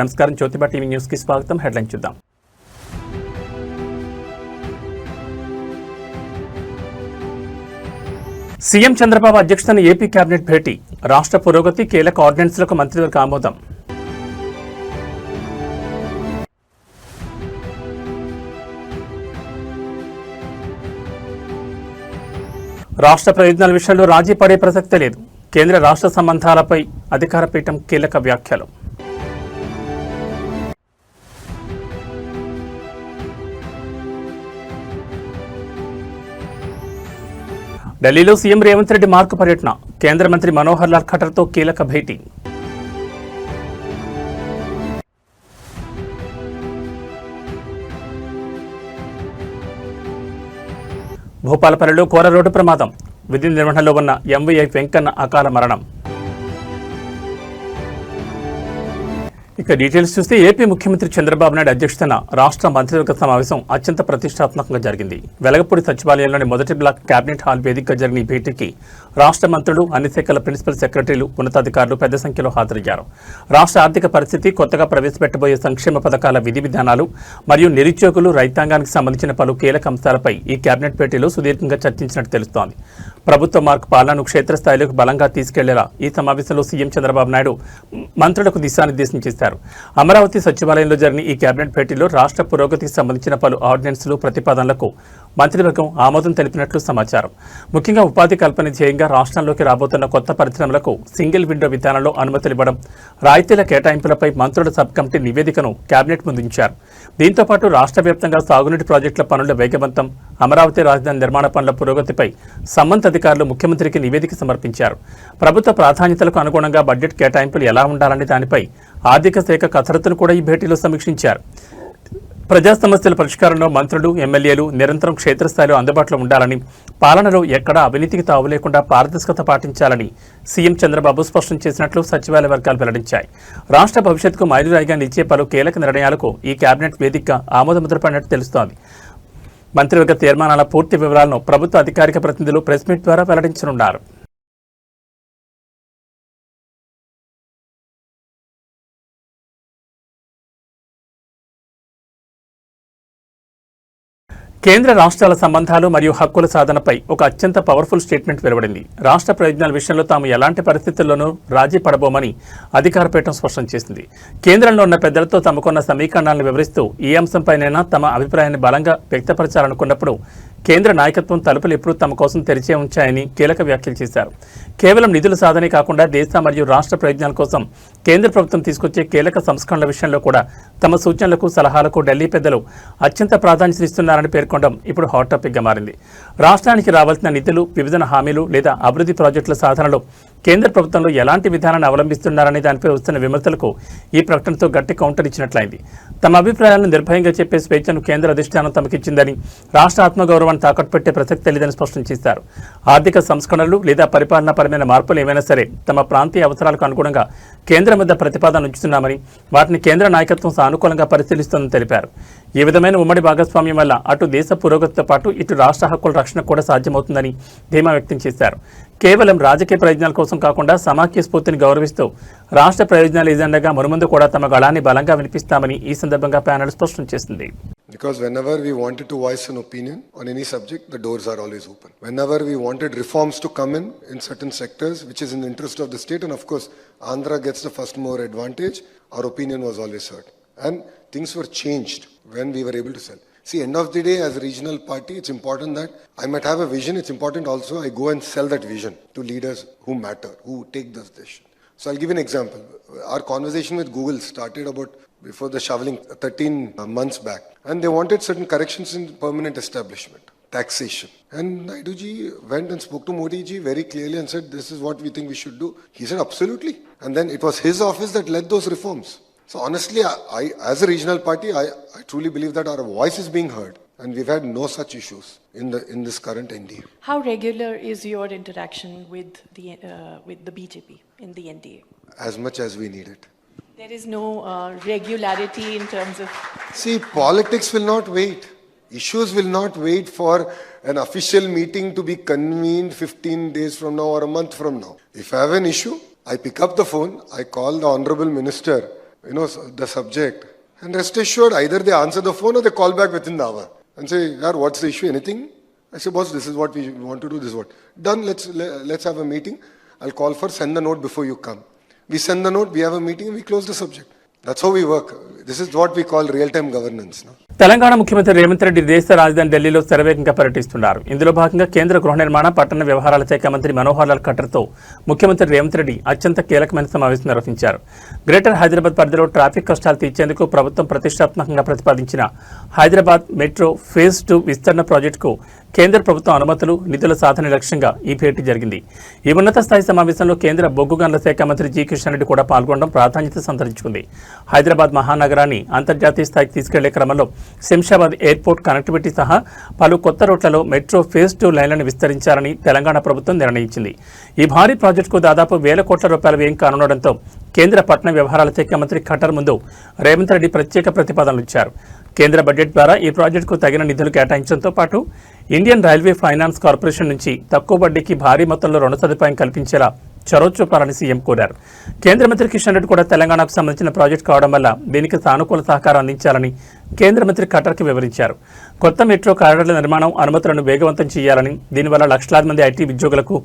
నమస్కారం, Jyotiba TV news కి స్వాగతం. హెడ్లైన్ చూద్దాం. సీఎం చంద్రబాబు అధ్యక్షతన ఏపీ కేబినెట్ భేటీ, రాష్ట్ర పురోగతి కీలక ఆర్డినెన్స్లకు మంత్రివర్గ ఆమోదం. రాష్ట్ర ప్రయోజనాల విషయంలో రాజీ పడే ప్రసక్తే లేదు, కేంద్ర రాష్ట్ర సంబంధాలపై అధికార పీఠం కీలక వ్యాఖ్యలు. ఢిల్లీలో సీఎం రేవంత్ రెడ్డి మార్కు పర్యటన, కేంద్ర మంత్రి మనోహర్ లాల్ ఖట్టర్తో కీలక భేటీ. భూపాలపల్లిలో ఘోర రోడ్డు ప్రమాదం, విధి నిర్వహణలో ఉన్న ఎంవీఐ వెంకన్న అకాల మరణం. ఇక డీటెయిల్స్ చూస్తే ఏపీ ముఖ్యమంత్రి చంద్రబాబు నాయుడు అధ్యక్షతన రాష్ట్ర మంత్రివర్గ సమావేశం అత్యంత ప్రతిష్టాత్మకంగా జరిగింది. వెలగపూడి సచివాలయంలోని మొదటి బ్లాక్ కేబినెట్ హాల్ వేదికగా జరిగిన ఈ భేటీకి రాష్ట్ర మంత్రులు, అన్ని శాఖల ప్రిన్సిపల్ సెక్రటరీలు, ఉన్నతాధికారులు పెద్ద సంఖ్యలో హాజరయ్యారు. రాష్ట్ర ఆర్థిక పరిస్థితి, కొత్తగా ప్రవేశపెట్టబోయే సంక్షేమ పథకాల విధి విధానాలు మరియు నిరుద్యోగులు, రైతాంగానికి సంబంధించిన పలు కీలక అంశాలపై ఈ కేబినెట్ భేటీలో సుదీర్ఘంగా చర్చించినట్టు తెలుస్తోంది. ప్రభుత్వ మార్క్ పాలనను క్షేత్రస్థాయిలోకి బలంగా తీసుకెళ్లేలా ఈ సమావేశంలో సీఎం చంద్రబాబు నాయుడు మంత్రులకు దిశానిర్దేశం చేశారు. అమరావతి సచివాలయంలో జరిగిన ఈ కేబినెట్ భేటీలో రాష్ట్ర పురోగతికి సంబంధించిన పలు ఆర్డినెన్స్లు, ప్రతిపాదనలకు మంత్రివర్గం ఆమోదం తెలిపినట్లు సమాచారం. ముఖ్యంగా ఉపాధి కల్పన ధ్యేయంగా రాష్ట్రంలోకి రాబోతున్న కొత్త పరిశ్రమలకు సింగిల్ విండో విధానంలో అనుమతులు ఇవ్వడం, రాయితీల కేటాయింపులపై మంత్రుల సబ్ కమిటీ నివేదికను కేబినెట్ ముందుంచారు. దీంతో పాటు రాష్ట్ర వ్యాప్తంగా సాగునీటి ప్రాజెక్టుల పనుల వేగవంతం, అమరావతి రాజధాని నిర్మాణ పనుల పురోగతిపై సంబంధిత అధికారులు ముఖ్యమంత్రికి నివేదిక సమర్పించారు. ప్రభుత్వ ప్రాధాన్యతలకు అనుగుణంగా బడ్జెట్ కేటాయింపులు ఎలా ఉండాలనే దానిపై ఆర్థిక శాఖ కసరత్తును కూడా ఈ భేటీలో సమీక్షించారు. ప్రజా సమస్యల పరిష్కారంలో మంత్రులు, ఎమ్మెల్యేలు నిరంతరం క్షేత్రస్థాయిలో అందుబాటులో ఉండాలని, పాలనలో ఎక్కడా అవినీతికి తావు లేకుండా పారదర్శకత పాటించాలని సీఎం చంద్రబాబు స్పష్టం చేసినట్లు సచివాలయ వర్గాలు వెల్లడించాయి. రాష్ట్ర భవిష్యత్తుకు మైలురాయిగా నిలిచే పలు కీలక నిర్ణయాలకు ఈ కేబినెట్ వేదికగా ఆమోదముద్ర పడినట్టు తెలుస్తోంది. మంత్రివర్గ తీర్మానాల పూర్తి వివరాలను ప్రభుత్వ అధికారిక ప్రతినిధులు ప్రెస్ మీట్ ద్వారా వెల్లడించనున్నారు. కేంద్ర రాష్ట్రాల సంబంధాలు మరియు హక్కుల సాధనపై ఒక అత్యంత పవర్ఫుల్ స్టేట్మెంట్ వెలువడింది. రాష్ట్ర ప్రయోజనాల విషయంలో తాము ఎలాంటి పరిస్థితుల్లోనూ రాజీ పడబోమని అధికారపీఠం స్పష్టం చేసింది. కేంద్రంలో ఉన్న పెద్దలతో తమకున్న సమీకరణాలను వివరిస్తూ ఈ అంశంపైనైనా తమ అభిప్రాయాన్ని బలంగా వ్యక్తపరచాలనుకున్నప్పుడు కేంద్ర నాయకత్వం తలుపులు ఎప్పుడూ తమ కోసం తెరిచే ఉంచాయని కీలక వ్యాఖ్యలు చేశారు. కేవలం నిధుల సాధనే కాకుండా దేశ మరియు రాష్ట్ర ప్రయోజనాల కోసం కేంద్ర ప్రభుత్వం తీసుకొచ్చే కీలక సంస్కరణల విషయంలో కూడా తమ సూచనలకు, సలహాలకు ఢిల్లీ పెద్దలు అత్యంత ప్రాధాన్యతనిస్తున్నారని పేర్కొనడం ఇప్పుడు హాట్ టాపిక్గా మారింది. రాష్ట్రానికి రావాల్సిన నిధులు, విభజన హామీలు లేదా అభివృద్ధి ప్రాజెక్టుల సాధనలో కేంద్ర ప్రభుత్వంలో ఎలాంటి విధానాన్ని అవలంబిస్తున్నారనే దానిపై వస్తున్న విమర్శలకు ఈ ప్రకటనతో గట్టి కౌంటర్ ఇచ్చినట్లయింది. తమ అభిప్రాయాలను నిర్భయంగా చెప్పే స్వేచ్ఛను కేంద్ర అధిష్టానం తమకిచ్చిందని, రాష్ట్ర ఆత్మగౌరవాన్ని తాకట్టు పెట్టే ప్రసక్తి లేదని స్పష్టం చేశారు. ఆర్థిక సంస్కరణలు లేదా పరిపాలనాపరమైన మార్పులు ఏమైనా సరే తమ ప్రాంతీయ అవసరాలకు అనుగుణంగా కేంద్రం వద్ద ప్రతిపాదన ఉంచుతున్నామని, వాటిని కేంద్ర నాయకత్వం సానుకూలంగా పరిశీలిస్తోందని తెలిపారు. ఈ విధమైన ఉమ్మడి భాగస్వామ్యం వల్ల అటు దేశ పురోగతితో పాటు ఇటు రాష్ట్ర హక్కుల రక్షణ కూడా సాధ్యమవుతుందని ధీమా వ్యక్తం చేశారు. కేవలం రాజకీయ ప్రయోజనాల కోసం కాకుండా సమాఖ్య స్ఫూర్తిని గౌరవిస్తూ రాష్ట్ర ప్రయోజనాల ఎజెండాగా మునుముందు కూడా తమ గళాన్ని బలంగా వినిపిస్తామని ఈ సందర్భంగా ప్యానెల్ స్పష్టం చేసింది. Because whenever we wanted to voice an opinion on any subject, the doors are always open. Whenever we wanted reforms to come in certain sectors, which is in the interest of the state, and of course, Andhra gets the first mover advantage, our opinion was always heard. And things were changed when we were able to sell. See, end of the day, as a regional party, it's important that I might have a vision. It's important also I go and sell that vision to leaders who matter, who take this decision. So I'll give you an example. Our conversation with Google started about before the shoveling 13 months back. And they wanted certain corrections in permanent establishment, taxation. And Naidu ji went and spoke to Modi ji very clearly and said, this is what we think we should do. He said, absolutely. And then it was his office that led those reforms. So honestly, I as a regional party, I truly believe that our voice is being heard. And we've had no such issues in this current NDA. How regular is your interaction with the BJP in the NDA? As much as we need it. There is no regularity in terms of... See, politics will not wait. Issues will not wait for an official meeting to be convened 15 days from now or a month from now. If I have an issue, I pick up the phone, I call the Honorable Minister the subject, and rest assured, either they answer the phone or they call back within the hour and say, "Yaar, what's the issue? Anything?" I say, "Boss, this is what we want to do. This is what done. Let's have a meeting. I'll call for send the note before you come. We send the note. We have a meeting. And we close the subject. That's how we work. This is what we call real-time governance." No? Telangana ముఖ్యమంత్రి రేవంత్ రెడ్డి దేశ రాజధాని ఢిల్లీలో శరవేగంగా పర్యటిస్తున్నారు. ఇందులో భాగంగా కేంద్ర గృహ నిర్మాణ పట్టణ వ్యవహారాల శాఖ మంత్రి మనోహర్ లాల్ ఖట్టర్తో ముఖ్యమంత్రి రేవంత్ రెడ్డి అత్యంత కీలకమైన సమావేశం నిర్వహించారు. గ్రేటర్ హైదరాబాద్ పరిధిలో ట్రాఫిక్ కష్టాలు తీర్చేందుకు ప్రభుత్వం ప్రతిష్టాత్మకంగా ప్రతిపాదించిన హైదరాబాద్ మెట్రో ఫేజ్ 2 విస్తరణ ప్రాజెక్టుకు కేంద్ర ప్రభుత్వం అనుమతులు, నిధుల సాధన లక్ష్యంగా ఈ భేటీ జరిగింది. ఈ ఉన్నత స్థాయి సమావేశంలో కేంద్ర బొగ్గు గనుల శాఖ మంత్రి జి కిషన్ రెడ్డి కూడా పాల్గొనడం ప్రాధాన్యత సంతరించుకుంది. హైదరాబాద్ మహానగరాన్ని అంతర్జాతీయ స్థాయికి తీసుకెళ్లే క్రమంలో శంషాబాద్ ఎయిర్పోర్ట్ కనెక్టివిటీ సహా పలు కొత్త రూట్లలో మెట్రో ఫేజ్ 2 లైన్లను విస్తరించాలని తెలంగాణ ప్రభుత్వం నిర్ణయించింది. ఈ భారీ ప్రాజెక్టుకు దాదాపు 1,000 కోట్ల రూపాయల వ్యయం కానుండడంతో కేంద్ర పట్టణ వ్యవహారాల శాఖ మంత్రి ఖట్టర్ ముందు రేవంత్ రెడ్డి ప్రత్యేక ప్రతిపాదనలు ఇచ్చారు. కేంద్ర బడ్జెట్ ద్వారా ఈ ప్రాజెక్టుకు తగిన నిధులు కేటాయించడంతో పాటు ఇండియన్ రైల్వే ఫైనాన్స్ కార్పొరేషన్ నుంచి తక్కువ వడ్డీకి భారీ మొత్తంలో రుణ సదుపాయం కల్పించేలా చొరవ చూపాలని సీఎం కోరారు. కేంద్ర మంత్రి కిషన్ రెడ్డి కూడా తెలంగాణకు సంబంధించిన ప్రాజెక్టు కావడం వల్ల దీనికి సానుకూల సహకారం అందించాలని కేంద్ర మంత్రి ఖట్టర్కి వివరించారు. కొత్త మెట్రో కారిడార్ల నిర్మాణం అనుమతులను వేగవంతం చేయాలని, దీనివల్ల లక్షలాది మంది ఐటీ ఉద్యోగులకు,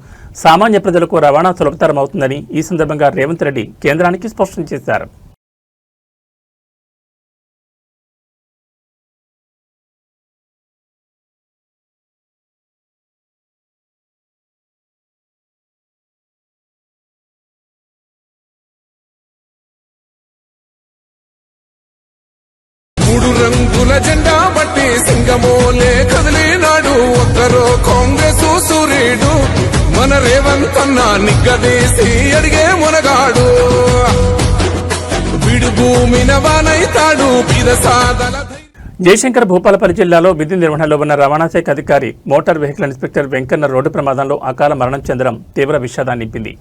సామాన్య ప్రజలకు రవాణా సులభతరం అవుతుందని ఈ సందర్భంగా రేవంత్ రెడ్డి కేంద్రానికి స్పష్టం చేశారు. మూడు రంగుల జెండా బట్టి సింగమోలే కదిలినాడు ఒక్కరో కాంగ్రెస్ సూర్యుడు మన రేవంత్ అన్న నిగ్గదీసి అడిగే మునగాడు విడు భూమిన వానైతాడు పిద సాదల జయశంకర్ భూపాలపల్లి జిల్లాలో విధి నిర్వహణలో ఉన్న రవాణా శాఖ అధికారి motor vehicle inspector Venkanna road ప్రమాదంలో అకాల మరణం చెందడం తీవ్ర విషాదాన్ని నింపింది.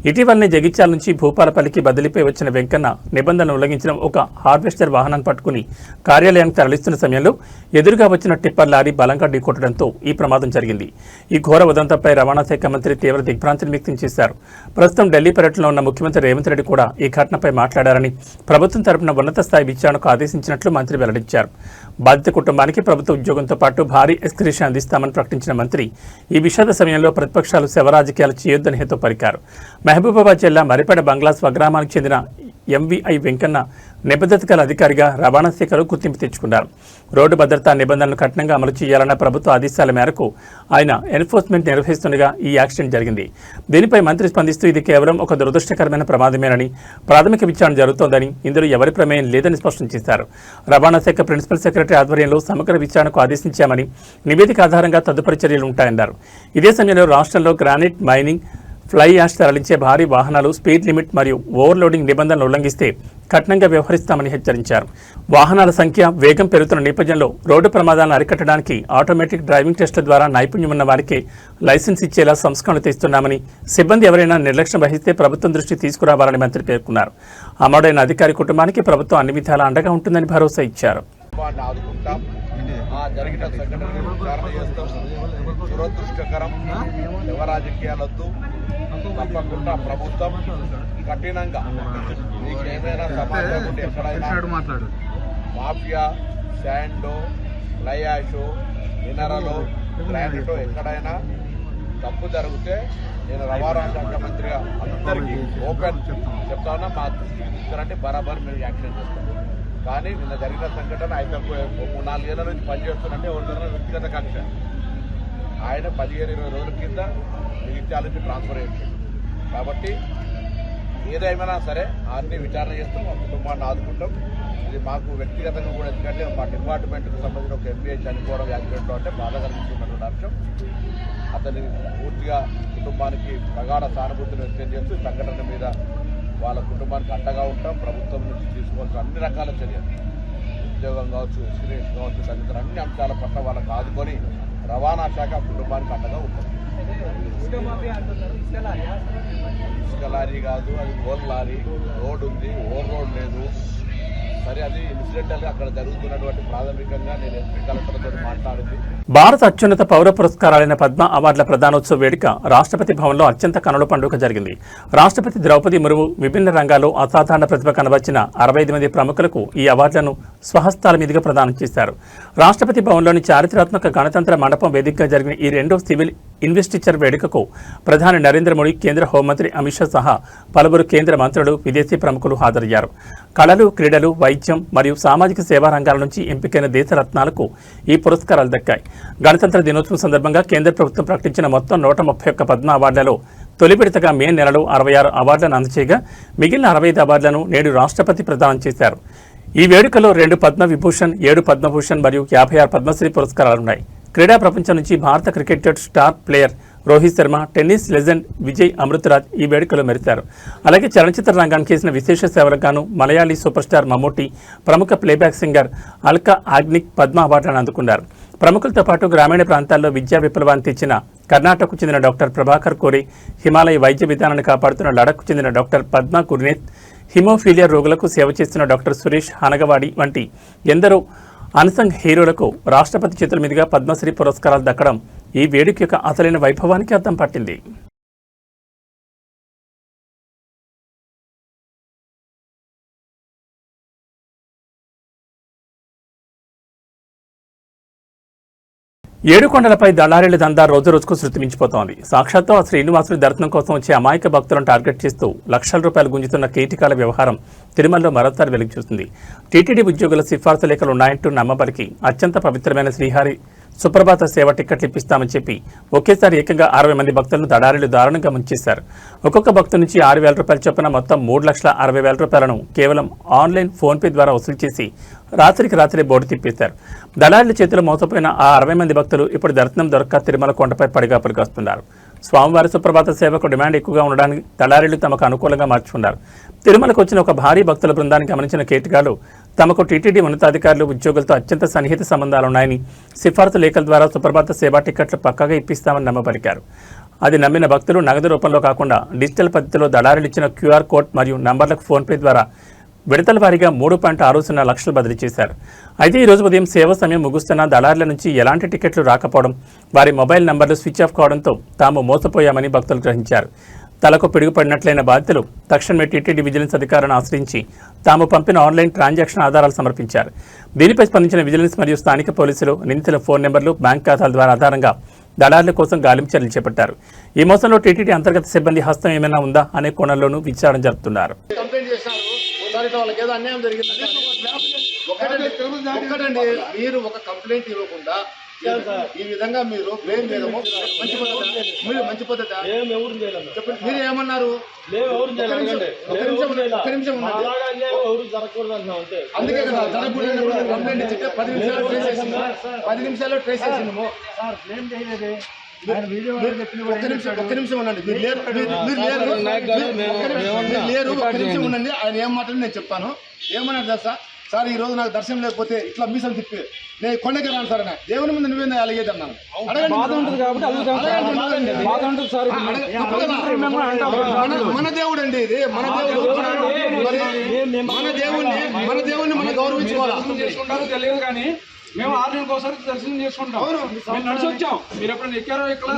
ఇటీవలనే జగిత్యాల నుంచి భూపాలపల్లికి బదిలీపై వచ్చిన వెంకన్న నిబంధనలు ఉల్లంఘించిన ఒక హార్వెస్టర్ వాహనాన్ని పట్టుకుని కార్యాలయానికి తరలిస్తున్న సమయంలో ఎదురుగా వచ్చిన టిప్పర్ లారీ బలంగా ఢీకొట్టడంతో ఈ ప్రమాదం జరిగింది. ఈ ఘోర ఉదంతంపై రవాణా శాఖ మంత్రి తీవ్ర దిగ్భ్రాంతిని వ్యక్తం చేశారు. ప్రస్తుతం ఢిల్లీ పర్యటనలో ఉన్న ముఖ్యమంత్రి రేవంత్ రెడ్డి కూడా ఈ ఘటనపై మాట్లాడారని, ప్రభుత్వం తరపున ఉన్నత స్థాయి విచారణకు ఆదేశించినట్లు మంత్రి వెల్లడించారు. బాధిత కుటుంబానికి ప్రభుత్వ ఉద్యోగంతో పాటు భారీ ఎక్స్గ్రేషన్ అందిస్తామని ప్రకటించిన మంత్రి ఈ విషాద సమయంలో ప్రతిపక్షాలు శవరాజకీయాలు చేయొద్దని హితో పలికారు. మహబూబాబాద్ జిల్లా మరిపేడ బంగ్లా స్వగ్రామానికి చెందిన ఎంవీఐ వెంకన్న నిబద్ధత గల అధికారిగా రవాణా శాఖలో గుర్తింపు తెచ్చుకున్నారు. రోడ్డు భద్రతా నిబంధనలు కఠినంగా అమలు చేయాలన్న ప్రభుత్వ ఆదేశాల మేరకు ఆయన ఎన్ఫోర్స్మెంట్ నిర్వహిస్తుండగా ఈ యాక్సిడెంట్ జరిగింది. దీనిపై మంత్రి స్పందిస్తూ ఇది కేవలం ఒక దురదృష్టకరమైన ప్రమాదమేనని, ప్రాథమిక విచారణ జరుగుతోందని, ఇందులో ఎవరి ప్రమేయం లేదని స్పష్టం చేశారు. రవాణా శాఖ ప్రిన్సిపల్ సెక్రటరీ ఆధ్వర్యంలో సమగ్ర విచారణకు ఆదేశించామని, నివేదిక ఆధారంగా తదుపరి చర్యలు ఉంటాయన్నారు. ఇదే సమయంలో రాష్ట్రంలో గ్రానైట్ మైనింగ్, ఫ్లై యాష్ తరలించే భారీ వాహనాలు స్పీడ్ లిమిట్ మరియు ఓవర్లోడింగ్ నిబంధనలు ఉల్లంఘిస్తే కఠినంగా వ్యవహరిస్తామని హెచ్చరించారు. వాహనాల సంఖ్య, వేగం పెరుగుతున్న నేపథ్యంలో రోడ్డు ప్రమాదాలను అరికట్టడానికి ఆటోమేటిక్ డ్రైవింగ్ టెస్టుల ద్వారా నైపుణ్యం ఉన్న వారికి లైసెన్స్ ఇచ్చేలా సంస్కరణలు తెస్తున్నామని, సిబ్బంది ఎవరైనా నిర్లక్ష్యం వహిస్తే ప్రభుత్వం దృష్టి తీసుకురావాలని మంత్రి పేర్కొన్నారు. అమరుడైన అధికారి కుటుంబానికి ప్రభుత్వం అన్ని విధాలా అండగా ఉంటుందని భరోసా ఇచ్చారు. జరిగిన సంఘటనను విచారణ చేస్తాం. దురదృష్టకరం, ఎవరి రాజకీయాలొద్దు. తప్పకుండా ప్రభుత్వం కఠినంగా మీకు ఏమైనా సమాచారం ఉంటే ఎక్కడైనా మాఫియా, శాండో, లయాషో, మినరలో, గ్రానైటో ఎక్కడైనా తప్పు జరిగితే నేను రవాణా శాఖ మంత్రిగా అందరికీ ఓపెన్ చెప్తా ఉన్నా, మా దృష్టికి తీసుకురంటే బరాబర్ మీరు యాక్షన్ చేస్తాను. కానీ నిన్న జరిగిన సంఘటన ఆయన 3-4 ఏళ్ల నుంచి పనిచేస్తున్నట్టే ఎవరిదైనా వ్యక్తిగత కక్ష. ఆయన 15-20 రోజుల కింద జగిత్యాల నుంచి ట్రాన్స్ఫర్ చేశారు. కాబట్టి ఏదేమైనా సరే అన్ని విచారణ చేస్తూ మా కుటుంబాన్ని ఆదుకుంటాం. ఇది మాకు వ్యక్తిగతంగా కూడా, ఎందుకంటే మా డిపార్ట్మెంట్కి సంబంధించిన ఒక ఎంబీఏ చనిపోవడం యాక్సిడెంట్లో అంటే బాధ కలిగిస్తున్నటువంటి అంశం. అతని పూర్తిగా కుటుంబానికి ప్రగాఢ సానుభూతిని వ్యక్తం చేస్తూ సంఘటన మీద వాళ్ళ కుటుంబానికి అండగా ఉంటాం. ప్రభుత్వం నుంచి తీసుకోవాల్సిన అన్ని రకాల చర్యలు, ఉద్యోగం కావచ్చు, ఎక్స్పీరియన్స్ కావచ్చు, తదితర అన్ని అంశాల పట్ల వాళ్ళకి ఆదుకొని రవాణా శాఖ కుటుంబానికి అండగా ఉంటుంది. ఇసుక లారీ కాదు, అది ఓవర్ లారీ. రోడ్ ఉంది, ఓవర్ రోడ్ లేదు. సరే అది ఇన్సిడెంటల్ గా అక్కడ జరుగుతున్నటువంటి ప్రాథమికంగా నేను ఎస్పీ కలెక్టర్తో మాట్లాడింది. భారత అత్యున్నత పౌర పురస్కారాలైన పద్మ అవార్డుల ప్రదానోత్సవ వేడుక రాష్ట్రపతి భవన్లో అత్యంత కనుల పండుగ జరిగింది. రాష్ట్రపతి ద్రౌపది ముర్ము విభిన్న రంగాల్లో అసాధారణ ప్రతిభ కనబర్చిన 65 మంది ప్రముఖులకు ఈ అవార్డులను స్వహస్తాల మీదుగా ప్రదానం చేశారు. రాష్ట్రపతి భవన్లోని చారిత్రాత్మక గణతంత్ర మండపం వేదికగా జరిగిన ఈ రెండో సివిల్ ఇన్వెస్టిచర్ వేడుకకు ప్రధాని నరేంద్ర మోడీ, కేంద్ర హోంమంత్రి అమిత్ షా సహా పలువురు కేంద్ర మంత్రులు, విదేశీ ప్రముఖులు హాజరయ్యారు. కళలు, క్రీడలు, వైద్యం మరియు సామాజిక సేవా రంగాల నుంచి ఎంపికైన దేశ రత్నాలకు ఈ పురస్కారాలు దక్కాయి. గణతంత్ర దినోత్సవం సందర్భంగా కేంద్ర ప్రభుత్వం ప్రకటించిన మొత్తం 131 పద్మ అవార్డులలో తొలి విడతగా మే నెలలో 66 అవార్డులను అందజేయగా మిగిలిన 65 అవార్డులను నేడు రాష్ట్రపతి ప్రదానం చేశారు. ఈ వేడుకలో 2 పద్మ విభూషణ్, 7 పద్మభూషణ్ మరియు 56 పద్మశ్రీ పురస్కారాలున్నాయి. క్రీడా ప్రపంచం నుంచి భారత cricket star player Rohit Sharma, tennis legend Vijay Amritraj ఈ వేడుకలో మెరిశారు. అలాగే చలనచిత్ర రంగానికి చేసిన విశేష సేవలకు గాను మలయాళీ సూపర్ స్టార్ మమ్మూటి, ప్రముఖ ప్లేబ్యాక్ సింగర్ అల్కా యాగ్నిక్ పద్మ అవార్డులను అందుకున్నారు. ప్రముఖులతో పాటు గ్రామీణ ప్రాంతాల్లో విద్యా విప్లవాన్ని తెచ్చిన కర్ణాటకకు చెందిన డాక్టర్ ప్రభాకర్ కోరే, హిమాలయ వైద్య విధానాన్ని కాపాడుతున్న లడఖ్కు చెందిన డాక్టర్ పద్మ గుర్నేత్, హిమోఫీలియా రోగులకు సేవ చేస్తున్న డాక్టర్ సురేష్ హనగవాడి వంటి ఎందరో అన్సంగ్ హీరోలకు రాష్ట్రపతి చేతుల మీదుగా పద్మశ్రీ పురస్కారాలు దక్కడం ఈ వేడుక యొక్క అసలైన వైభవానికి అద్దం పట్టింది. ఏడుకొండలపై దళారీల దందా రోజు రోజుకు శృతి మించిపోతోంది. సాక్షాత్తు ఆ శ్రీనివాసుడి దర్శనం కోసం వచ్చే అమాయక భక్తులను టార్గెట్ చేస్తూ లక్షల రూపాయలు గుంజుతున్న కీటికాల వ్యవహారం తిరుమలలో మరోసారి వెలుగు చూస్తుంది. టీటీడీ ఉద్యోగుల సిఫార్సు లేఖలు ఉన్నాయంటూ నమ్మబలికి అత్యంత పవిత్రమైన శ్రీహరి సుప్రభాత సేవ టికెట్లు ఇప్పిస్తామని చెప్పి ఒకేసారి ఏకంగా 60 మంది భక్తులను దళారీలు దారుణంగా ముంచేశారు. ఒక్కొక్క భక్తు నుంచి 6,000 రూపాయల చొప్పున మొత్తం 3,60,000 రూపాయలను కేవలం ఆన్లైన్ ఫోన్పే ద్వారా వసూలు చేసి రాత్రికి రాత్రి బోర్డు తిప్పేశారు. దళారుల చేతిలో మోసపోయిన ఆ 60 మంది భక్తులు ఇప్పుడు దర్శనం దొరక్క తిరుమల కొండపై పడిగాపులు కాస్తున్నారు. స్వామివారి సుప్రభాత సేవకు డిమాండ్ ఎక్కువగా ఉండడానికి దళారీలు తమకు అనుకూలంగా మార్చుకున్నారు. తిరుమలకు వచ్చిన ఒక భారీ భక్తుల బృందాన్ని గమనించిన కేటుగాలు తమకు టీటీడీ ఉన్నతాధికారులు, ఉద్యోగులతో అత్యంత సన్నిహిత సంబంధాలున్నాయని సిఫార్సు లేఖల ద్వారా సుప్రభాత సేవా టికెట్లు పక్కాగా ఇప్పిస్తామని నమ్మబలికారు. అది నమ్మిన భక్తులు నగదు రూపంలో కాకుండా డిజిటల్ పద్ధతిలో దళారీలు ఇచ్చిన క్యూఆర్ కోడ్ మరియు నంబర్లకు ఫోన్పే ద్వారా విడతల వారీగా 3.60 లక్షలు బదిలీ చేశారు. అయితే ఈరోజు ఉదయం సేవ సమయం ముగుస్తున్న దళారుల నుంచి ఎలాంటి టికెట్లు రాకపోవడం, వారి మొబైల్ నంబర్లు స్విచ్ ఆఫ్ కావడంతో తాము మోసపోయామని భక్తులు గ్రహించారు. తలకు పిడుగుపడినట్లయిన బాధితులు తక్షణమే టీటీడీ విజిలెన్స్ అధికారులను ఆశ్రయించి తాము పంపిన ఆన్లైన్ ట్రాన్సాక్షన్ ఆధారాలు సమర్పించారు. దీనిపై స్పందించిన విజిలెన్స్ మరియు స్థానిక పోలీసులు నిందితుల ఫోన్ నెంబర్లు, బ్యాంక్ ఖాతాల ద్వారా ఆధారంగా దళారుల కోసం గాలింపు చర్యలు చేపట్టారు. ఈ మోసంలో టీటీడీ అంతర్గత సిబ్బంది హస్తం ఏమైనా ఉందా అనే కోణంలోనూ విచారణ జరుపుతున్నారు. ఒక్కటండి, మీరు ఒక కంప్లైంట్ ఇవ్వకుండా ఈ విధంగా మీరు బ్లేమ్ చేయడము మంచి పద్ధతి. చెప్పండి, మీరు ఏమన్నారు? ఒక్క నిమిషం ఉన్నది. అందుకే కదా జరగకూడదు కంప్లైంట్ ఇచ్చింటే 10 నిమిషాల్లో ట్రేస్ చేసినాము. ఒక్క నిమిషం ఉండండి, మీరు లేరు. ఒక్క నిమిషం ఉండండి, ఆయన ఏం మాట్లాడి నేను చెప్తాను. ఏమన్నారు తెలుసా సార్, ఈ రోజు నాకు దర్శనం లేకపోతే ఇట్లా మీసం తిప్పి నేను కొండకి రాను సార్, దేవుని ముందు నువ్వే అలిగేది అన్నాను. మన దేవుడు అండి ఇది, మన దేవుడు. మన దేవుడిని మనం గౌరవించుకోవాలి. తెలియదు కానీ మేము 6 నెలలకు ఒకసారి దర్శనం చేసుకుంటాం. మేము నడిచి వచ్చాం. మీరు ఎప్పుడైనా ఎక్కారో ఎక్కడ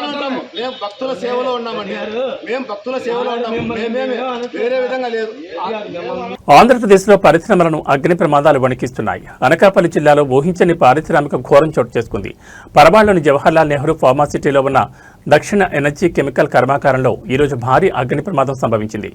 ఉంటాము. మేము భక్తుల సేవలో ఉన్నామండి. మేము భక్తుల సేవలో ఉన్నాము. మేమేమి వేరే విధంగా లేదు. ఆంధ్రప్రదేశ్లో పరిశ్రమలను అగ్ని ప్రమాదాలు వణికిస్తున్నాయి. అనకాపల్లి జిల్లాలో ఊహించని పారిశ్రామిక ఘోరం చోటు చేసుకుంది. పరబాళ్లోని జవహర్లాల్ నెహ్రూ ఫార్మాసిటీలో ఉన్న దక్షిణ ఎనర్జీ కెమికల్ కర్మాగారంలో ఈరోజు భారీ అగ్ని ప్రమాదం సంభవించింది.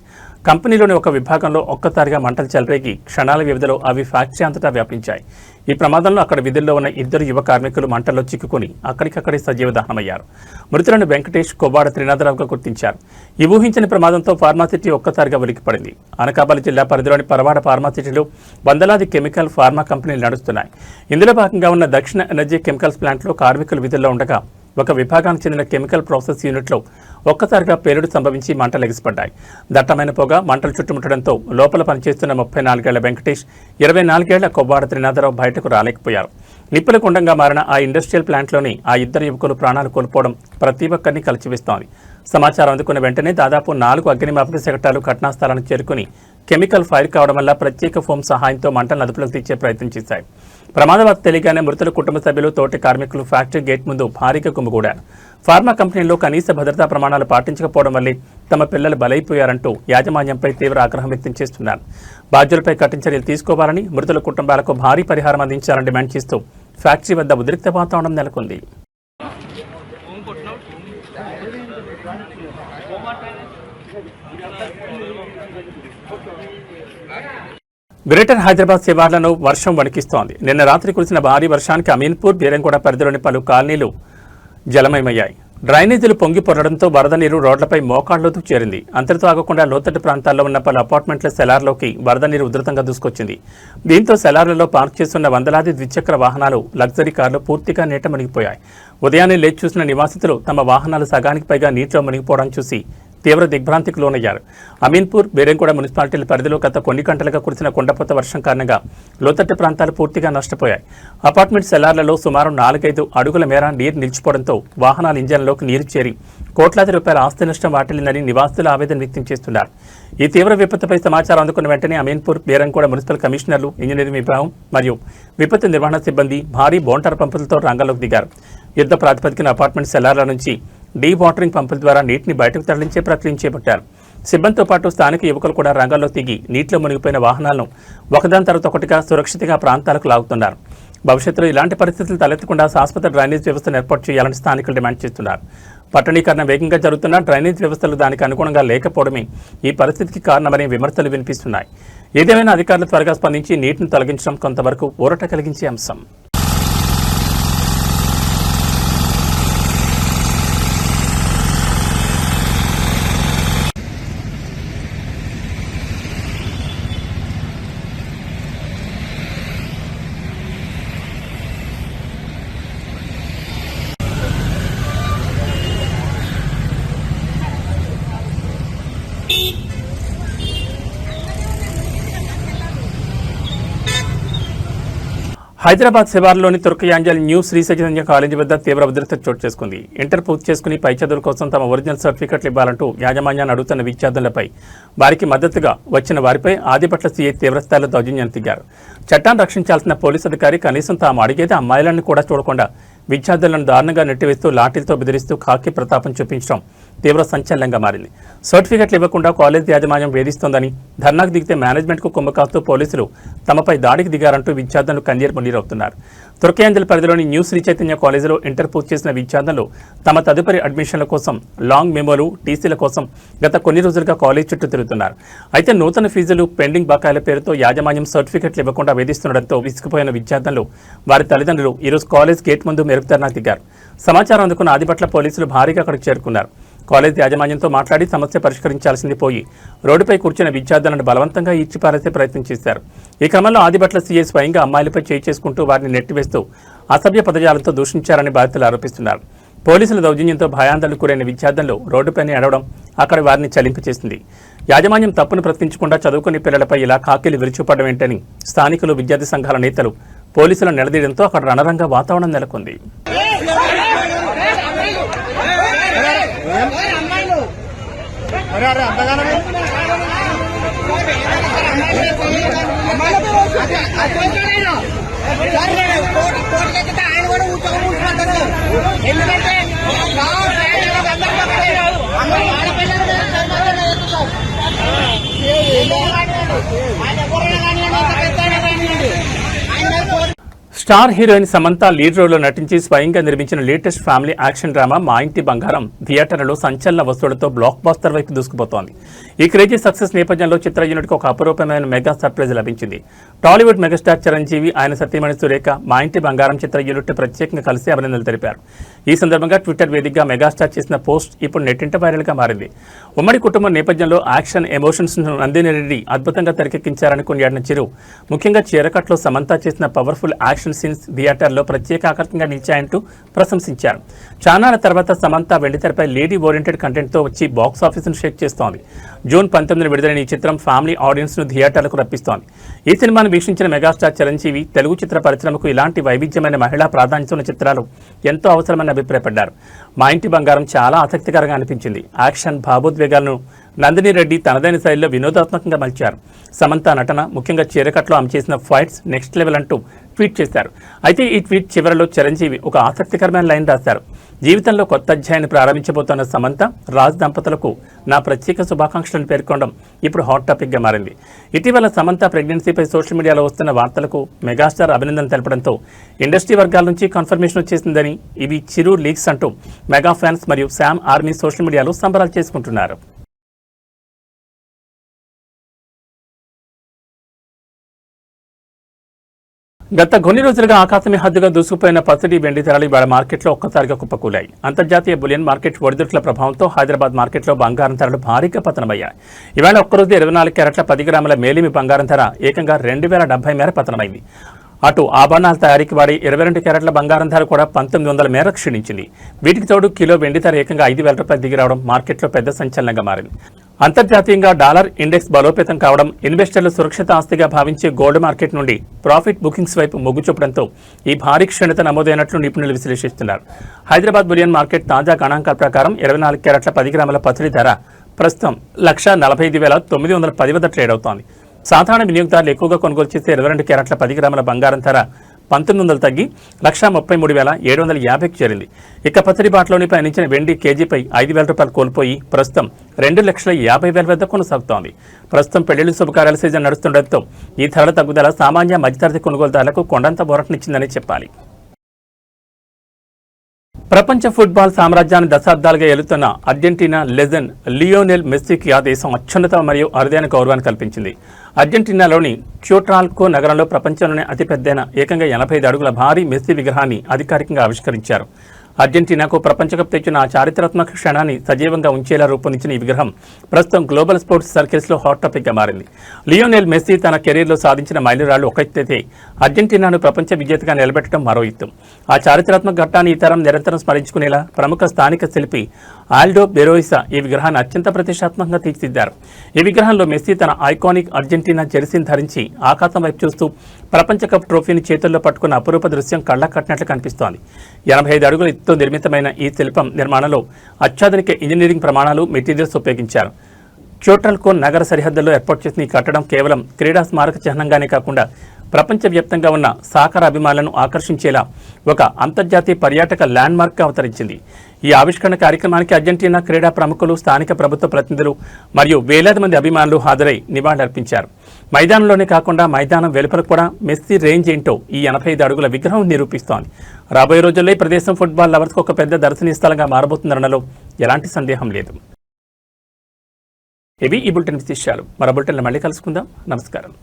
కంపెనీలోని ఒక విభాగంలో ఒక్కసారిగా మంటలు చెలరేగి క్షణాల వ్యవధిలో అవి ఫ్యాక్టరీ అంతటా వ్యాపించాయి. ఈ ప్రమాదంలో అక్కడ విధుల్లో ఉన్న 2 యువ కార్మికులు మంటల్లో చిక్కుకుని అక్కడికక్కడే సజీవ దహనమయ్యారు. మృతులను వెంకటేష్, కొవ్వాడ త్రినాథరావుగా గుర్తించారు. ఈ ఊహించని ప్రమాదంతో ఫార్మాసిటీ ఒక్కసారిగా ఉలిక్కిపడింది. అనకాపల్లి జిల్లా పరిధిలోని పరవాడ ఫార్మాసిటీలో వందలాది కెమికల్ ఫార్మా కంపెనీలు నడుస్తున్నాయి. ఇందులో భాగంగా ఉన్న దక్షిణ ఎనర్జీ కెమికల్స్ ప్లాంట్లో కార్మికులు విధుల్లో ఉండగా ఒక విభాగానికి చెందిన కెమికల్ ప్రాసెస్ యూనిట్లో ఒక్కసారిగా పేలుడు సంభవించి మంటలు ఎగిసిపడ్డాయి. దట్టమైన పొగ మంటలు చుట్టుముట్టడంతో లోపల పనిచేస్తున్న 34 ఏళ్ల వెంకటేష్, 24 ఏళ్ల కొవ్వాడ త్రినాథరావు బయటకు రాలేకపోయారు. నిప్పుల కుండంగా మారిన ఆ ఇండస్ట్రియల్ ప్లాంట్లోని ఆ 2 యువకులు ప్రాణాలు కోల్పోవడం ప్రతి ఒక్కరిని కలిచివేస్తోంది. సమాచారం అందుకున్న వెంటనే దాదాపు 4 అగ్నిమాపక శకటాలు ఘటనా స్థలానికి చేరుకుని కెమికల్ ఫైర్ కావడం వల్ల ప్రత్యేక ఫోమ్ సహాయంతో మంటలను అదుపులోకి తెచ్చే ప్రయత్నం చేశాయి. ప్రమాదవార్త తెలియగానే మృతుల కుటుంబ సభ్యులు, తోటి కార్మికులు ఫ్యాక్టరీ గేట్ ముందు భారీగా గుమిగూడారు. ఫార్మా కంపెనీల్లో కనీస భద్రతా ప్రమాణాలు పాటించకపోవడం వల్లే తమ పిల్లలు బలైపోయారంటూ యాజమాన్యంపై తీవ్ర ఆగ్రహం వ్యక్తం చేస్తున్నారు. బాధ్యులపై కఠిన చర్యలు తీసుకోవాలని, మృతుల కుటుంబాలకు భారీ పరిహారం అందించాలని డిమాండ్ చేస్తూ ఫ్యాక్టరీ వద్ద ఉద్రిక్త వాతావరణం నెలకొంది. గ్రేటర్ హైదరాబాద్ శివార్లను వర్షం వణికిస్తోంది. నిన్న రాత్రి కురిసిన భారీ వర్షానికి అమీన్పూర్, బీరంగూడ పరిధిలోని పలు కాలనీలు జలమయమయ్యాయి. డ్రైనేజీలు పొంగి పొరడంతో వరద నీరు రోడ్లపై మోకాళ్లతో చేరింది. అంతటితో ఆగకుండా లోతట్టు ప్రాంతాల్లో ఉన్న పలు అపార్ట్మెంట్ల సెలార్లోకి వరద నీరు ఉధృతంగా దూసుకొచ్చింది. దీంతో సెలార్లలో పార్క్ చేస్తున్న వందలాది ద్విచక్ర వాహనాలు, లగ్జరీ కార్లు పూర్తిగా నీట మునిగిపోయాయి. ఉదయాన్నే లేచి చూసిన నివాసితులు తమ వాహనాలు సగానికి పైగా నీటిలో మునిగిపోవడం చూసి తీవ్ర దిగ్భ్రాంతికి లోనయ్యారు. అమీన్పూర్, బీరంగూడ మున్సిపాలిటీల పరిధిలో గత కొన్ని గంటలుగా కురిసిన కొండపోత వర్షం కారణంగా లోతట్టు ప్రాంతాలు పూర్తిగా నష్టపోయాయి. అపార్ట్మెంట్ సెలార్లలో సుమారు 4-5 అడుగుల మేర నీరు నిలిచిపోవడంతో వాహనాల ఇంజన్లోకి నీరు చేరి కోట్లాది రూపాయల ఆస్తి నష్టం వాటిల్లిందని నివాసితులు ఆవేదన వ్యక్తం చేస్తున్నారు. ఈ తీవ్ర విపత్తుపై సమాచారం అందుకున్న వెంటనే అమీన్పూర్, బీరంగూడ మున్సిపల్ కమిషనర్లు, ఇంజనీరింగ్ విభాగం మరియు విపత్తు నిర్వహణ సిబ్బంది భారీ బోంటర్ పంపులతో రంగంలోకి దిగారు. యుద్ధ ప్రాతిపదికన అపార్ట్మెంట్ సెలార్ల నుంచి డీ వాటరింగ్ పంపుల ద్వారా నీటిని బయటకు తరలించే ప్రక్రియను చేపట్టారు. సిబ్బందితో పాటు స్థానిక యువకులు కూడా రంగంలో దిగి నీటిలో మునిగిపోయిన వాహనాలను ఒకదాని తర్వాత ఒకటిగా సురక్షితంగా ప్రాంతాలకు లాగుతున్నారు. భవిష్యత్తులో ఇలాంటి పరిస్థితులు తలెత్తకుండా శాశ్వత డ్రైనేజ్ వ్యవస్థను ఏర్పాటు చేయాలని స్థానికులు డిమాండ్ చేస్తున్నారు. పట్టణీకరణ వేగంగా జరుగుతున్న డ్రైనేజ్ వ్యవస్థలు దానికి అనుగుణంగా లేకపోవడమే ఈ పరిస్థితికి కారణమనే విమర్శలు వినిపిస్తున్నాయి. ఏదేమైనా అధికారులు త్వరగా స్పందించి నీటిని తొలగించడం కొంతవరకు ఊరట కలిగించే అంశం. హైదరాబాద్ శివార్లోని తుర్కయాంజల్ న్యూ శ్రీ చైతన్య కాలేజీ వద్ద తీవ్ర ఉద్రిక్తత చోటు చేసుకుంది. ఇంటర్ పూర్తి చేసుకుని పై చదువుల కోసం తమ ఒరిజినల్ సర్టిఫికెట్లు ఇవ్వాలంటూ యాజమాన్యాన్ని అడుగుతున్న విద్యార్థులపై, వారికి మద్దతుగా వచ్చిన వారిపై ఆదిపట్ల సీఐ తీవ్రస్థాయిలో దౌర్జన్యం దిగారు. చట్టాన్ని రక్షించాల్సిన పోలీసు అధికారి కనీసం తాము అడిగేది అమ్మాయిలను కూడా చూడకుండా విద్యార్థులను దారుణంగా నెట్టివేస్తూ లాఠీలతో బెదిరిస్తూ ఖాకీ ప్రతాపం చూపించడం తీవ్ర సంచలనంగా మారింది. సర్టిఫికెట్లు ఇవ్వకుండా కాలేజ్ యాజమాన్యం వేధిస్తోందని, ధర్నాకు దిగితే మేనేజ్మెంట్కు కుమ్మకాస్తూ పోలీసులు తమపై దాడికి దిగారంటూ విద్యార్థులు కన్నీరు మున్నీరవుతున్నారు. తుర్కయాంజల్ పరిధిలోని న్యూ శ్రీ చైతన్య కాలేజీలో ఇంటర్ పూర్తి చేసిన విద్యార్థులు తమ తదుపరి అడ్మిషన్ల కోసం, లాంగ్ మెమోలు, టీసీల కోసం గత కొన్ని రోజులుగా కాలేజ్ చుట్టూ తిరుగుతున్నారు. అయితే నూతన ఫీజులు, పెండింగ్ బకాయిల పేరుతో యాజమాన్యం సర్టిఫికెట్లు ఇవ్వకుండా వేధిస్తుండటంతో విసిగిపోయిన విద్యార్థులు, వారి తల్లిదండ్రులు ఈరోజు కాలేజ్ గేట్ ముందు మెరుపు ధర్నాకు దిగారు. సమాచారం అందుకున్న ఆదిపట్ల పోలీసులు భారీగా అక్కడికి చేరుకున్నారు. కాలేజ్ యాజమాన్యంతో మాట్లాడి సమస్య పరిష్కరించాల్సింది పోయి రోడ్డుపై కూర్చున్న విద్యార్థులను బలవంతంగా ఈడ్చిపారేసే ప్రయత్నం చేశారు. ఈ క్రమంలో ఆదిపట్ల సీఐ స్వయంగా అమ్మాయిలపై చేయి చేసుకుంటూ వారిని నెట్టివేస్తూ అసభ్య పదజాలంతో దూషించారని బాధితులు ఆరోపిస్తున్నారు. పోలీసుల దౌర్జన్యంతో భయాందోళనకు గురైన విద్యార్థులు రోడ్డుపైనే అడవడం అక్కడ వారిని చలింపచేసింది. యాజమాన్యం తప్పును ప్రశ్నించకుండా చదువుకునే పిల్లలపై ఇలా ఖాకీలు విరుచుపడడం ఏంటని స్థానికులు, విద్యార్థి సంఘాల నేతలు పోలీసులను నిలదీయడంతో అక్కడ రణరంగ వాతావరణం నెలకొంది. స్టార్ హీరోయిన్ సమంత లీడ్ రోల్లో నటించి స్వయంగా నిర్మించిన లేటెస్ట్ ఫ్యామిలీ యాక్షన్ డ్రామా మా ఇంటి బంగారం థియేటర్లలో సంచలన వసూళ్లతో బ్లాక్ బాస్టర్ వైపు దూసుకుపోతోంది. ఈ క్రేజీ సక్సెస్ నేపథ్యంలో చిత్ర యూనిట్కు ఒక అపరూపమైన మెగా సర్ప్రైజ్ లభించింది. టాలీవుడ్ మెగాస్టార్ చిరంజీవి, ఆయన సతీమణి సురేఖ మా ఇంటి బంగారం చిత్ర యూనిట్ ప్రత్యేకంగా కలిసి అభినందనలు తెలిపారు. ఈ సందర్భంగా ట్విట్టర్ వేదికగా మెగాస్టార్ చేసిన పోస్ట్ ఇప్పుడు నెట్టింట వైరల్గా మారింది. ఉమ్మడి కుటుంబం నేపథ్యంలో యాక్షన్ ఎమోషన్స్ ను నందిని రెడ్డి అద్భుతంగా తెరకెక్కించారని కొనియాడిన చిరు, ముఖ్యంగా చీరకట్లో సమంత చేసిన పవర్ఫుల్ యాక్షన్ సీన్స్ థియేటర్లో ప్రత్యేక ఆకర్షణగా నిలిచాయంటూ ప్రశంసించారు. చానాల తర్వాత సమంత వెండితెరపై లేడీ ఓరియంటెడ్ కంటెంట్తో వచ్చి బాక్స్ ఆఫీసును షేక్ చేస్తోంది. జూన్ 19 విడుదలైన ఈ చిత్రం ఫ్యామిలీ ఆడియన్స్ ను థియేటర్లకు రప్పిస్తోంది. ఈ సినిమాను వీక్షించిన మెగాస్టార్ చిరంజీవి, తెలుగు చిత్ర పరిశ్రమకు ఇలాంటి వైవిధ్యమైన మహిళా ప్రాధాన్యత ఉన్న చిత్రాలు ఎంతో అవసరమని అభిప్రాయపడ్డారు. మా ఇంటి బంగారం చాలా ఆసక్తికరంగా అనిపించింది. యాక్షన్, భావోద్వేగాలను నందిని రెడ్డి తనదైన శైలిలో వినోదాత్మకంగా మలిచారు. సమంత నటన, ముఖ్యంగా చీరకట్లో ఆమె చేసిన ఫైట్స్ నెక్స్ట్ లెవెల్ అంటూ ట్వీట్ చేశారు. అయితే ఈ ట్వీట్ చివరిలో చిరంజీవి ఒక ఆసక్తికరమైన లైన్ రాశారు. జీవితంలో కొత్త అధ్యాయాన్ని ప్రారంభించబోతున్న సమంత, రాజ్ దంపతులకు నా ప్రత్యేక శుభాకాంక్షలను పేర్కొనడం ఇప్పుడు హాట్ టాపిక్గా మారింది. ఇటీవల సమంత ప్రెగ్నెన్సీపై సోషల్ మీడియాలో వస్తున్న వార్తలకు మెగాస్టార్ అభినందన తెలపడంతో ఇండస్ట్రీ వర్గాల నుంచి కన్ఫర్మేషన్ వచ్చేసిందని, ఇవి చిరు లీక్స్ అంటూ మెగా ఫ్యాన్స్ మరియు శామ్ ఆర్మీ సోషల్ మీడియాలో సంబరాలు చేసుకుంటున్నారు. గత కొన్ని రోజులుగా ఆకాశమే హద్దుగా దూసుకుపోయిన పసిడి వెండి ధరలు ఇవాళ మార్కెట్లో ఒక్కసారిగా కుప్పకూలాయి. అంతర్జాతీయ బులియన్ మార్కెట్ ఒడిదుడుకుల ప్రభావంతో హైదరాబాద్ మార్కెట్లో బంగారం ధరలు భారీగా పతనమయ్యాయి. ఇవాళ ఒక్కరోజు 24 క్యారెట్ల 10 గ్రాముల మేలిమి బంగారం ధర ఏకంగా 2070 మేర పతనమైంది. అటు ఆభరణాల తయారీకి వాడి 22 క్యారెట్ల బంగారం ధర కూడా 1900 మేర క్షీణించింది. వీటికి తోడు కిలో వెండి ధర ఏకంగా 5,000 రూపాయలు దిగి రావడం మార్కెట్లో పెద్ద సంచలనంగా మారింది. అంతర్జాతీయంగా డాలర్ ఇండెక్స్ బలోపేతం కావడం, ఇన్వెస్టర్లు సురక్షిత ఆస్తిగా భావించే గోల్డ్ మార్కెట్ నుండి ప్రాఫిట్ బుకింగ్స్ వైపు మొగ్గు చూపడంతో ఈ భారీ క్షీణత నమోదైనట్లు నిపుణులు విశ్లేషిస్తున్నారు. హైదరాబాద్ బులియన్ మార్కెట్ తాజా గణాంకాల ప్రకారం 24 క్యారెట్ల 10 గ్రాముల పసిడి ధర ప్రస్తుతం 1,45,910 వద్ద ట్రేడ్ అవుతోంది. సాధారణ వినియోగదారులు ఎక్కువగా కొనుగోలు చేసే 22 క్యారెట్ల 10 గ్రాముల బంగారం ధర 1900 తగ్గి 1,33,750కి చేరింది. ఇక పసిడి బాటలోని పయనించిన వెండి కేజీపై 5,000 రూపాయలు కోల్పోయి ప్రస్తుతం 2,50,000 వద్ద కొనసాగుతోంది. ప్రస్తుతం పెళ్లిళ్ల శుభకార్యాల సీజన్ నడుస్తుండటంతో ఈ ధరల తగ్గుదల సామాన్య మధ్యతరగతి కొనుగోలుదారులకు కొండంత బోరటనిచ్చిందని చెప్పాలి. ప్రపంచ ఫుట్బాల్ సామ్రాజ్యాన్ని దశాబ్దాలుగా ఏలుతున్న అర్జెంటీనా లెజెండ్ లియోనెల్ మెస్సీకి ఆ దేశం అత్యున్నత మరియు అరుదైన గౌరవాన్ని కల్పించింది. అర్జెంటీనాలోని క్యూట్రాల్కో నగరంలో ప్రపంచంలోనే అతిపెద్దైన ఏకంగా 85 అడుగుల భారీ మెస్సీ విగ్రహాన్ని అధికారికంగా ఆవిష్కరించారు. అర్జెంటీనాకు ప్రపంచ కప్ తెచ్చిన ఆ చారిత్రాత్మక క్షణాన్ని సజీవంగా ఉంచేలా రూపొందించిన ఈ విగ్రహం ప్రస్తుతం గ్లోబల్ స్పోర్ట్స్ సర్కిల్స్లో హాట్ టాపిక్గా మారింది. లియోనెల్ మెస్సీ తన కెరీర్లో సాధించిన మైలురాళ్లు ఒక ఎత్తైతే అర్జెంటీనాను ప్రపంచ విజేతగా నిలబెట్టడం మరో ఎత్తు. ఆ చారిత్రాత్మక ఘట్టాన్ని ఈ తరం నిరంతరం స్మరించుకునేలా ప్రముఖ స్థానిక శిల్పి ఆల్డో బెరోయిసా ఈ విగ్రహాన్ని అత్యంత ప్రతిష్టాత్మకంగా తీర్చిదిద్దారు. ఈ విగ్రహంలో మెస్సీ తన ఐకానిక్ అర్జెంటీనా జెర్సీని ధరించి ఆకాశం వైపు చూస్తూ ప్రపంచ కప్ ట్రోఫీని చేతుల్లో పట్టుకున్న అపురూప దృశ్యం కళ్ళ కట్టినట్లు కనిపిస్తోంది. 85 అడుగుల ఎత్తుతో నిర్మితమైన ఈ శిల్పం నిర్మాణంలో అత్యాధునిక ఇంజనీరింగ్ ప్రమాణాలు, మెటీరియల్స్ ఉపయోగించారు. క్యూట్రాల్కో నగర సరిహద్దుల్లో ఏర్పాటు చేసిన ఈ కట్టడం కేవలం క్రీడా స్మారక చిహ్నంగానే కాకుండా ప్రపంచవ్యాప్తంగా ఉన్న సాకార అభిమానులను ఆకర్షించేలా ఒక అంతర్జాతీయ పర్యాటక ల్యాండ్మార్క్గా అవతరించింది. ఈ ఆవిష్కరణ కార్యక్రమానికి అర్జెంటీనా క్రీడా ప్రముఖులు, స్థానిక ప్రభుత్వ ప్రతినిధులు మరియు వేలాది మంది అభిమానులు హాజరై నివాళులర్పించారు. మైదానంలోనే కాకుండా మైదానం వెలుపల కూడా మెస్సీ రేంజ్ ఏంటో ఈ 85 అడుగుల విగ్రహం నిరూపిస్తోంది. రాబోయే రోజుల్లో ఈ ప్రదేశం ఫుట్బాల్ లవర్స్కు ఒక పెద్ద దర్శనీయ స్థలంగా మారబోతుందనలో ఎలాంటి సందేహం లేదు. ఇవి ఈ బులెటిన్ విశేషాలు. మరో బులెటిన్లో మళ్ళీ కలుసుకుందాం. నమస్కారం.